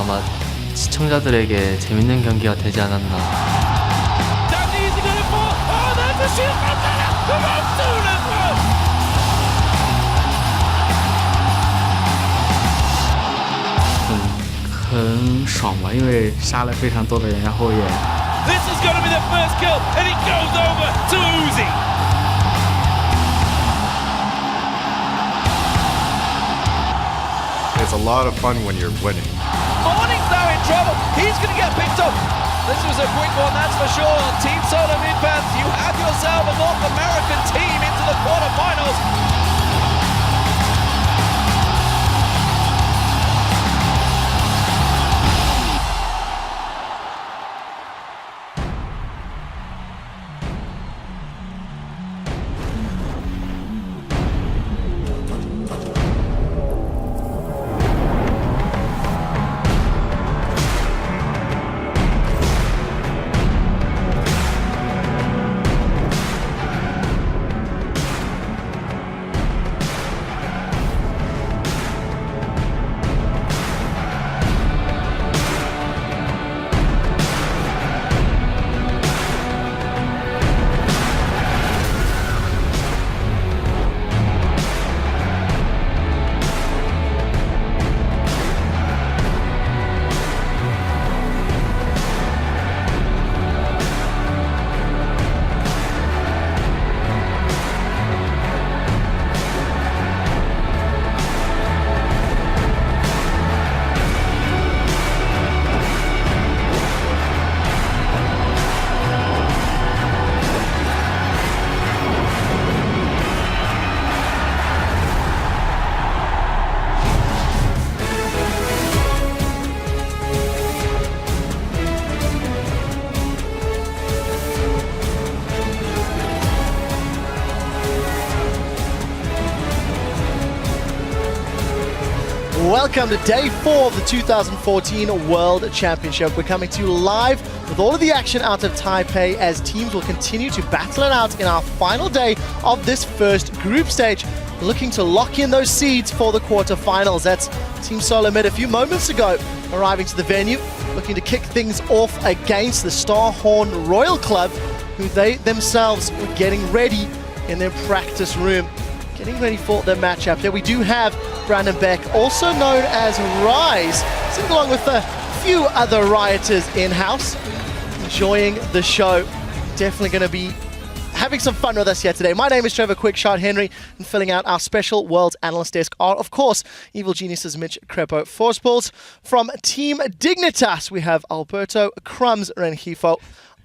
아마 시청자들에게 재밌는 경기가 되지 않았나.很爽吧，因为杀了非常多的人，然后也。This is going to be the first kill, and it goes over to Uzi. It's a lot of fun when you're winning. Morning's now in trouble. He's going to get picked up. This was a quick one, that's for sure. Team Solar Mid fans, you have yourself a North American team into the quarterfinals. Welcome to day 4 of the 2014 World Championship. We're coming to you live with all of the action out of Taipei as teams will continue to battle it out in our final day of this first group stage, looking to lock in those seeds for the quarterfinals. That's Team Solar Mid a few moments ago arriving to the venue, looking to kick things off against the Starhorn Royal Club, who they themselves were getting ready in their practice room, getting ready for their matchup. Here we do have Brandon Beck, also known as Rise, sitting along with a few other rioters in-house, enjoying the show. Definitely going to be having some fun with us here today. My name is Trevor Quickshot Henry, and filling out our special Worlds Analyst Desk are, of course, Evil Genius's Mitch Crepo Forceballs. From Team Dignitas, we have Alberto Crumbs Rengifo.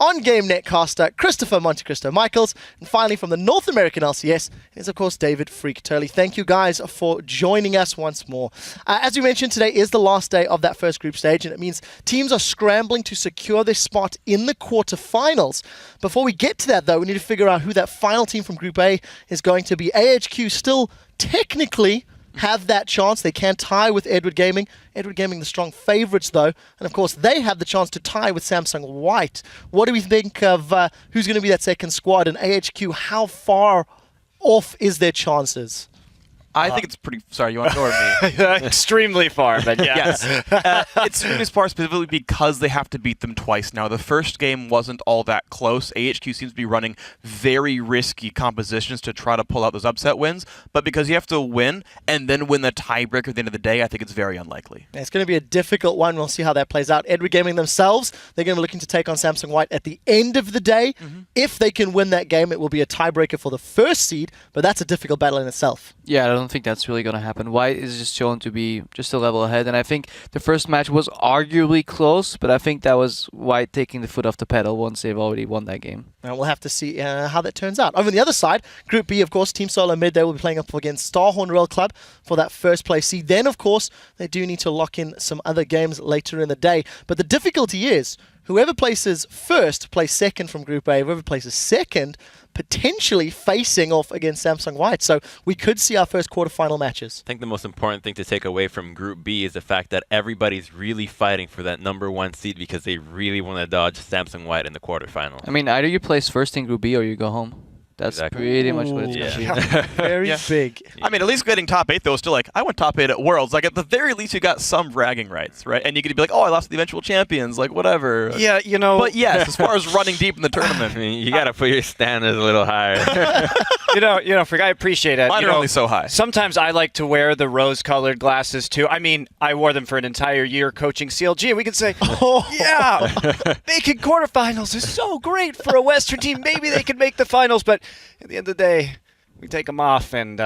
On-game netcaster, Christopher Monte Cristo Michaels. And finally, from the North American LCS is, of course, David Freak Turley. Thank you guys for joining us once more. As we mentioned, today is the last day of that first group stage, and it means teams are scrambling to secure their spot in the quarterfinals. Before we get to that, though, we need to figure out who that final team from Group A is going to be. AHQ still technically have that chance. They can tie with Edward Gaming. Edward Gaming the strong favorites, though. And, of course, they have the chance to tie with Samsung White. What do we think of who's going to be that second squad? And AHQ, how far off is their chances? I think it's pretty... Sorry, you want to go or me? Extremely far, but yes. It's really far specifically because they have to beat them twice now. The first game wasn't all that close. AHQ seems to be running very risky compositions to try to pull out those upset wins, but because you have to win and then win the tiebreaker at the end of the day, I think it's very unlikely. It's going to be a difficult one. We'll see how that plays out. Edward Gaming themselves, they're going to be looking to take on Samsung White at the end of the day. If they can win that game, it will be a tiebreaker for the first seed, but that's a difficult battle in itself. Yeah, I don't think that's really going to happen. White is just shown to be just a level ahead, and I think the first match was arguably close, but I think that was White taking the foot off the pedal once they've already won that game. And we'll have to see how that turns out. Over on the other side, Group B, of course, Team Solar Mid, they will be playing up against Starhorn Royal Club for that first place seed. Then, of course, they do need to lock in some other games later in the day. But the difficulty is, whoever places first plays second from Group A. Whoever places second, potentially facing off against Samsung White. So we could see our first quarterfinal matches. I think the most important thing to take away from Group B is the fact that everybody's really fighting for that #1 seed because they really want to dodge Samsung White in the quarterfinal. I mean, either you place first in Group B or you go home. That's Exactly. pretty much what it's Yeah. going to be. Very Yeah. big. I mean, at least getting top 8, though, is still like, I went top 8 at Worlds. Like, at the very least, you got some bragging rights, right? And you could be like, oh, I lost to the eventual champions, like, whatever. Yeah, you know. But yes, as far as running deep in the I tournament, mean, you got to put your standards a little higher. I appreciate it. mine You are know, only so high. Sometimes I like to wear the rose-colored glasses too. I mean, I wore them for an entire year coaching CLG, and we could say, yeah, making quarterfinals is so great for a Western team. Maybe they could make the finals, but at the end of the day, we take them off, and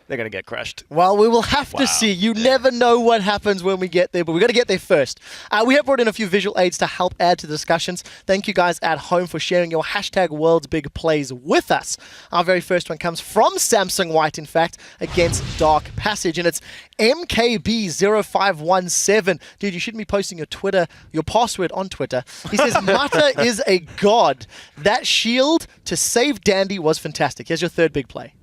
they're going to get crushed. Well, we will have to see. You never know what happens when we get there, but we're going to get there first. We have brought in a few visual aids to help add to the discussions. Thank you guys at home for sharing your hashtag World's Big Plays with us. Our very first one comes from Samsung White, in fact, against Dark Passage, and it's MKB0517. Dude, you shouldn't be posting your password on Twitter. He says, Mata is a god. That shield to save Dandy was fantastic. Here's your third big play.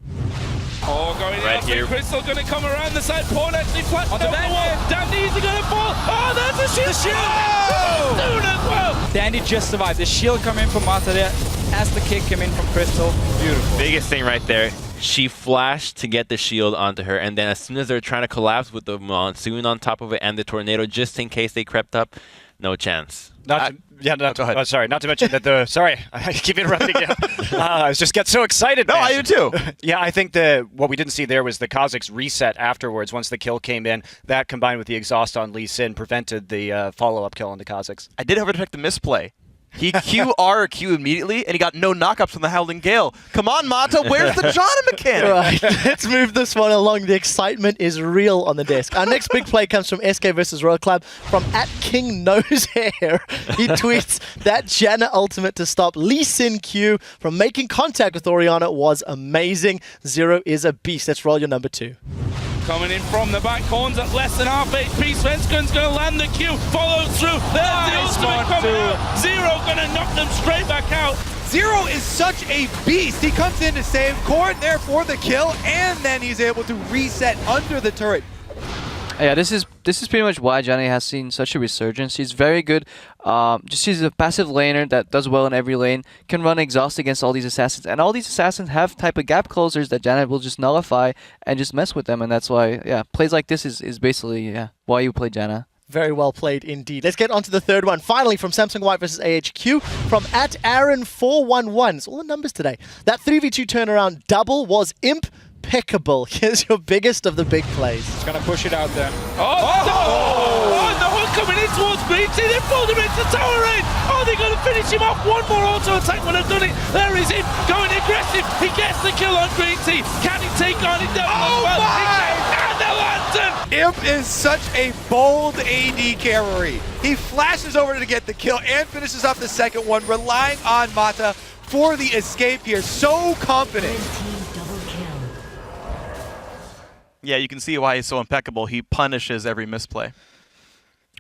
Oh, going Right in. here. Crystal going to come around the side. Paul actually flashed over the wall. Dandy, is he going to fall? Oh, that's a shield. The shield. Soon as well. Dandy just survived. The shield come in from Mata there as the kick came in from Crystal. Beautiful. Biggest thing right there. She flashed to get the shield onto her, and then as soon as they're trying to collapse with the monsoon on top of it and the tornado, just in case they crept up, no chance. Go ahead. Not to mention that sorry, I keep interrupting you. I just get so excited. No, man. I do too. Yeah, I think what we didn't see there was the Kazakhs reset afterwards once the kill came in. That combined with the exhaust on Lee Sin prevented the follow-up kill on the Kazakhs. I did, however, detect the misplay. He Q immediately, and he got no knockups from the Howling Gale. Come on, Mata, where's the Jana mechanic? Right, let's move this one along. The excitement is real on the desk. Our next big play comes from SK versus Royal Club from @KingNoseHair. He tweets that Jana ultimate to stop Lee Sin Q from making contact with Orianna was amazing. Zero is a beast. Let's roll your number 2. Coming in from the back, Horns at less than half HP. Svenskun's going to land the Q, follows through. There's the ultimate coming out. Zero going to knock them straight back out. Zero is such a beast. He comes in to save Court there for the kill, and then he's able to reset under the turret. Yeah, this is pretty much why Johnny has seen such a resurgence. He's very good. He's a passive laner that does well in every lane, can run exhaust against all these assassins, and all these assassins have type of gap closers that Janet will just nullify and just mess with them, and that's why, plays like this is basically, why you play Janna. Very well played indeed. Let's get on to the third one. Finally, from Samsung White versus AHQ, from @Aaron411. It's all the numbers today. That 3v2 turnaround double was impeccable. Here's your biggest of the big plays. He's going to push it out there. Oh, no one coming in towards Green Tea. They pulled him into tower range. Oh, they're going to finish him off. One more auto attack would have done it. There is him going aggressive. He gets the kill on Green Tea. Can he take on it down as well? He can. And the lantern. Imp is such a bold AD carry. He flashes over to get the kill and finishes off the second one, relying on Mata for the escape here. So confident. Yeah, you can see why he's so impeccable. He punishes every misplay.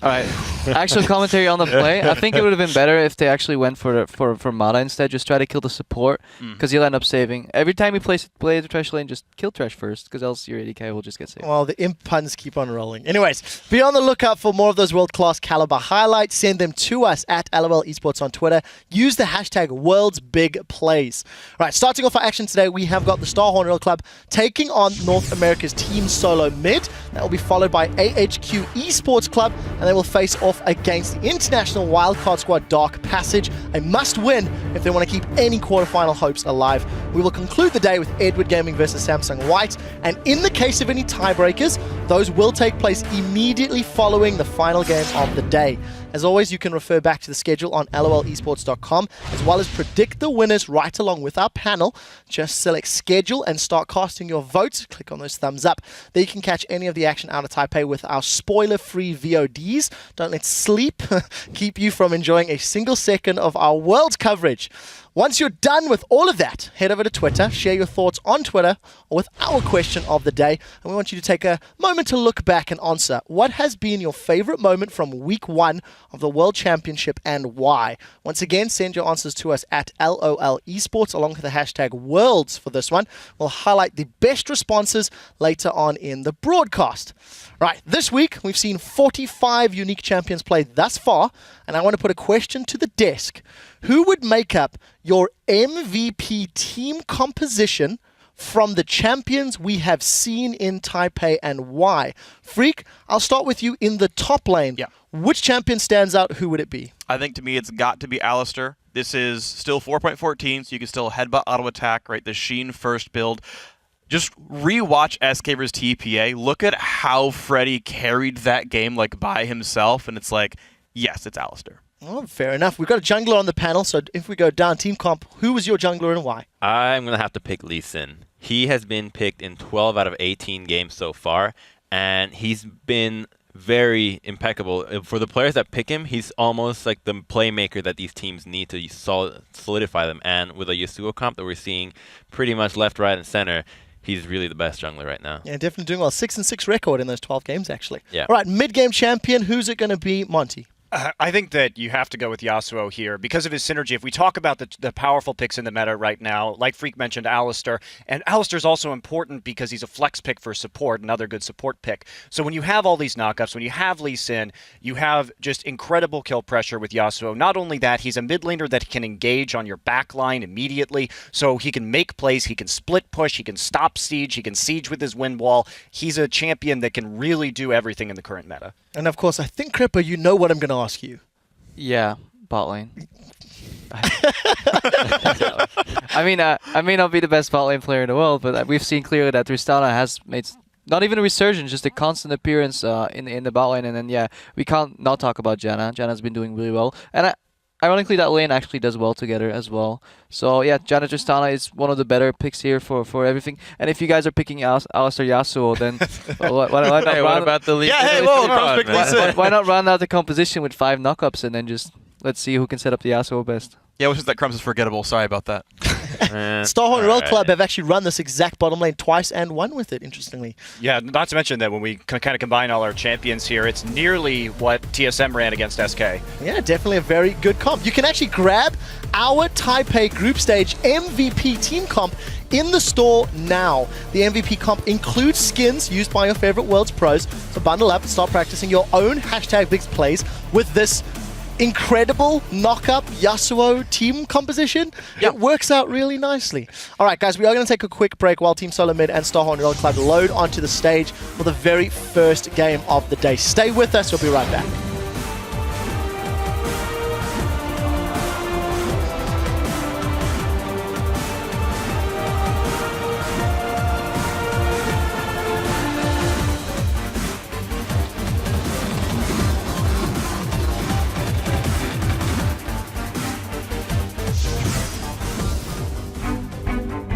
All right. Actual commentary on the play. I think it would have been better if they actually went for Mata instead. Just try to kill the support because he'll end up saving. Every time he play the trash lane, just kill trash first because else your ADK will just get saved. Well, the imp puns keep on rolling. Anyways, be on the lookout for more of those world-class caliber highlights. Send them to us at LOL Esports on Twitter. Use the hashtag World's Big Plays. All right, starting off our action today, we have got the Starhorn Royal Club taking on North America's Team Solo Mid. That will be followed by AHQ Esports Club, and they will face off against the international wildcard squad Dark Passage. A must-win if they want to keep any quarterfinal hopes alive. We will conclude the day with Edward Gaming versus Samsung White, and in the case of any tiebreakers, those will take place immediately following the final game of the day. As always, you can refer back to the schedule on lolesports.com, as well as predict the winners right along with our panel. Just select schedule and start casting your votes. Click on those thumbs up. There you can catch any of the action out of Taipei with our spoiler-free VODs. Don't let sleep keep you from enjoying a single second of our world coverage. Once you're done with all of that, head over to Twitter, share your thoughts on Twitter or with our question of the day, and we want you to take a moment to look back and answer what has been your favorite moment from week 1 of the World Championship and why. Once again, send your answers to us at LOL Esports along with the hashtag Worlds for this one. We'll highlight the best responses later on in the broadcast. Right, this week we've seen 45 unique champions play thus far, and I want to put a question to the desk. who would make up your MVP team composition from the champions we have seen in Taipei, and why? Freak, I'll start with you in the top lane. Yeah. Which champion stands out? Who would it be? I think to me it's got to be Alistair. This is still 4.14, so you can still headbutt auto attack, right? The Sheen first build. Just rewatch SK vs TPA. Look at how Freddy carried that game like by himself, and it's like, yes, it's Alistair. Oh, fair enough. We've got a jungler on the panel, so if we go down team comp, who was your jungler and why? I'm going to have to pick Lee Sin. He has been picked in 12 out of 18 games so far, and he's been very impeccable. For the players that pick him, he's almost like the playmaker that these teams need to solidify them. And with a Yasuo comp that we're seeing pretty much left, right, and center, he's really the best jungler right now. Yeah, definitely doing well. 6-6 record in those 12 games, actually. Yeah. All right, mid-game champion, who's it going to be? Monty. I think that you have to go with Yasuo here because of his synergy. If we talk about the powerful picks in the meta right now, like Freak mentioned, Alistair, and Alistair's also important because he's a flex pick for support, another good support pick. So when you have all these knockups, when you have Lee Sin, you have just incredible kill pressure with Yasuo. Not only that, he's a mid laner that can engage on your back line immediately, so he can make plays, he can split push, he can stop siege, he can siege with his wind wall. He's a champion that can really do everything in the current meta. And of course, I think, Cripper, you know what I'm going to ask you. Yeah, bot lane. I may not be the best bot lane player in the world, but we've seen clearly that Tristana has made not even a resurgence, just a constant appearance in the bot lane. And then, yeah, we can't not talk about Janna. Janna's been doing really well. And ironically, that lane actually does well together as well. So, yeah, Janna Tristana is one of the better picks here for everything. And if you guys are picking Alistair Yasuo, then what about the lead? Yeah, hey, whoa, why not round out the composition with 5 knockups and then just let's see who can set up the Yasuo best. Yeah, which is that Crumbs is forgettable. Sorry about that. Starhorn Royal Club have actually run this exact bottom lane twice and won with it, interestingly. Yeah, not to mention that when we kind of combine all our champions here, it's nearly what TSM ran against SK. Yeah, definitely a very good comp. You can actually grab our Taipei group stage MVP team comp in the store now. The MVP comp includes skins used by your favorite World's pros, so bundle up and start practicing your own #Bigs plays with this incredible knock-up Yasuo team composition. It works out really nicely. All right, guys, we are going to take a quick break while Team Solo Mid and Starhorn Royal Club load onto the stage for the very first game of the day. Stay with us. We'll be right back.